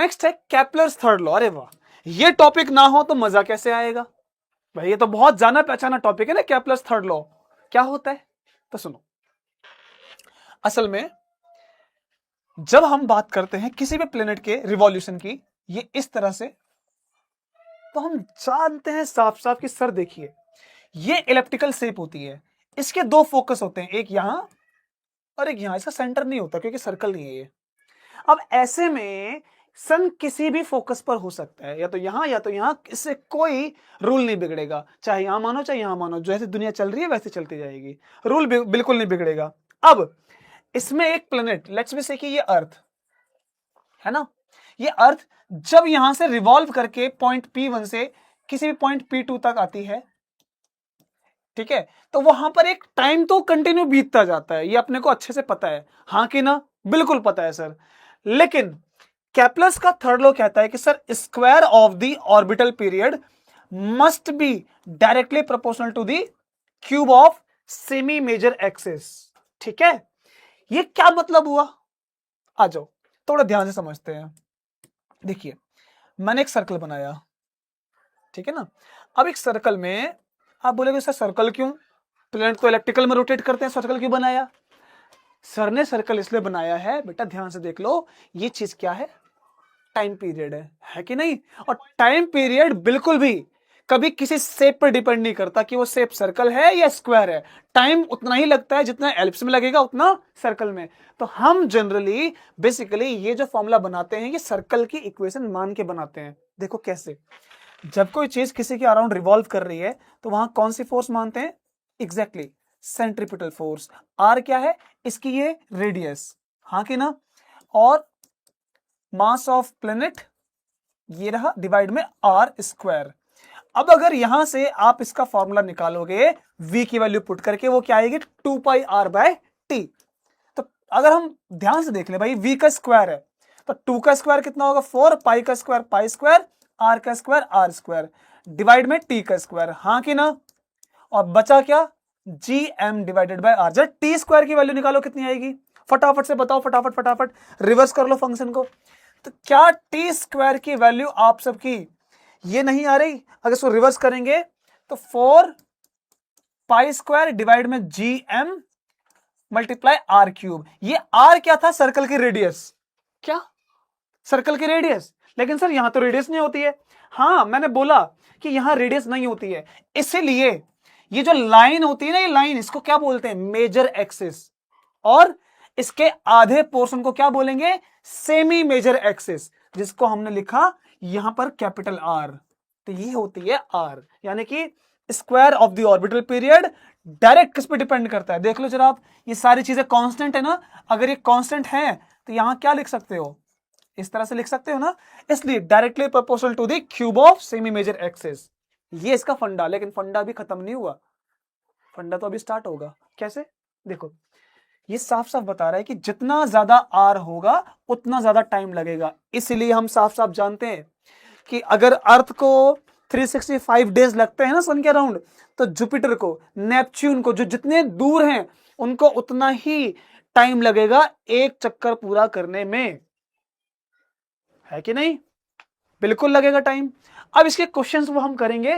Next है Kepler's third law. अरे वाह, ये टॉपिक ना हो तो मजा कैसे आएगा भाई, ये तो बहुत जाना पहचाना टॉपिक है ना केपलर्स थर्ड लॉ। क्या होता है तो सुनो। असल में जब हम बात करते हैं किसी भी प्लेनेट के रिवॉल्यूशन की, ये इस तरह से, तो हम जानते हैं साफ साफ कि सर देखिए ये इलिप्टिकल शेप होती है, इसके दो फोकस होते हैं, एक यहां और एक यहां, इसका सेंटर नहीं होता क्योंकि सर्कल नहीं है ये। अब ऐसे में सन किसी भी फोकस पर हो सकता है, या तो यहां या तो यहां, इससे कोई रूल नहीं बिगड़ेगा, चाहे यहां मानो चाहे यहां मानो, जैसे दुनिया चल रही है वैसे चलती जाएगी, रूल बिल्कुल नहीं बिगड़ेगा। अब इसमें एक प्लेनेट, लेट्स बी से कि ये अर्थ है ना, ये अर्थ जब यहां से रिवॉल्व करके पॉइंट P1 से किसी भी पॉइंट P2 तक आती है, ठीक है, तो वहां पर एक टाइम तो कंटिन्यू बीतता जाता है, ये अपने को अच्छे से पता है, हाँ कि ना, बिल्कुल पता है सर। लेकिन केपलर्स का थर्ड लॉ कहता है कि sir square of the orbital period must be directly proportional to the cube of semi major axis. ठीक है, ये क्या मतलब हुआ, आ जाओ थोड़ा ध्यान से समझते हैं। देखिए मैंने एक सर्कल बनाया, ठीक है ना, अब एक सर्कल में आप बोलेगे सर सर्कल क्यों, प्लेनेट तो इलेक्ट्रिकल में रोटेट करते हैं, सर्कल क्यों बनाया। सर ने सर्कल इसलिए बनाया है बेटा, ध्यान से देख लो, ये चीज क्या है, टाइम पीरियड है कि नहीं। और टाइम पीरियड बिल्कुल भी कभी किसी शेप पर डिपेंड नहीं करता कि वो शेप सर्कल है या स्क्वायर है, टाइम उतना ही लगता है जितना एलिप्स में लगेगा उतना सर्कल में। तो हम जनरली बेसिकली ये जो फॉर्मूला बनाते हैं ये सर्कल की इक्वेशन मान के बनाते हैं। देखो कैसे, जब कोई चीज किसी के अराउंड रिवॉल्व कर रही है तो वहां कौन सी फोर्स मानते हैं, एग्जैक्टली सेंट्रीपिटल फोर्स। आर क्या है, इसकी ये रेडियस, हाँ कि ना, और मास ऑफ प्लेनेट ये रहा डिवाइड में आर स्क्वायर। अब अगर यहां से आप इसका फॉर्मूला निकालोगे v की वैल्यू पुट करके, वो क्या आएगी 2 पाई आर बाय टी। तो अगर हम ध्यान से देख ले भाई, v का स्क्वायर है तो 2 का स्क्वायर कितना होगा 4, पाई का स्क्वायर पाई स्क्वायर, आर का स्क्वायर आर स्क्वायर, डिवाइड में टी का स्क्वायर, हाँ कि ना, और बचा क्या G M divided by R. जब टी स्क्वायर की वैल्यू निकालो कितनी आएगी, फटाफट से बताओ, फटाफट फटाफट रिवर्स कर लो फंक्शन को। तो क्या टी स्क्वायर की वैल्यू आप सबकी ये नहीं आ रही, अगर इसको रिवर्स करेंगे तो 4 पाई स्क्वायर डिवाइड में G M multiply R cube. ये आर क्या था, सर्कल की रेडियस, क्या सर्कल की रेडियस, लेकिन सर यहां तो रेडियस नहीं होती है। हाँ मैंने बोला कि यहां रेडियस नहीं होती है, इसीलिए ये जो लाइन होती है ना, ये लाइन इसको क्या बोलते हैं, मेजर एक्सिस, और इसके आधे पोर्शन को क्या बोलेंगे, सेमी मेजर एक्सिस, जिसको हमने लिखा यहां पर कैपिटल आर। तो ये होती है आर, यानी कि square of the orbital period direct किस पे डिपेंड करता है, देख लो जरा आप, ये सारी चीजें कांस्टेंट है ना, अगर ये कांस्टेंट है तो यहां क्या लिख सकते हो, इस तरह से लिख सकते हो ना, इसलिए directly proportional to the cube of semi major axis. ये इसका फंडा, लेकिन फंडा अभी खत्म नहीं हुआ, फंडा तो अभी स्टार्ट होगा। कैसे, देखो ये साफ साफ बता रहा है कि जितना ज्यादा आर होगा उतना ज्यादा टाइम लगेगा। इसलिए हम साफ साफ जानते हैं कि अगर अर्थ को 365 डेज लगते हैं ना सन के अराउंड, तो जुपिटर को, नेपच्यून को, जो जितने दूर हैं उनको उतना ही टाइम लगेगा एक चक्कर पूरा करने में, है कि नहीं, बिल्कुल लगेगा टाइम। अब इसके क्वेश्चंस वो हम करेंगे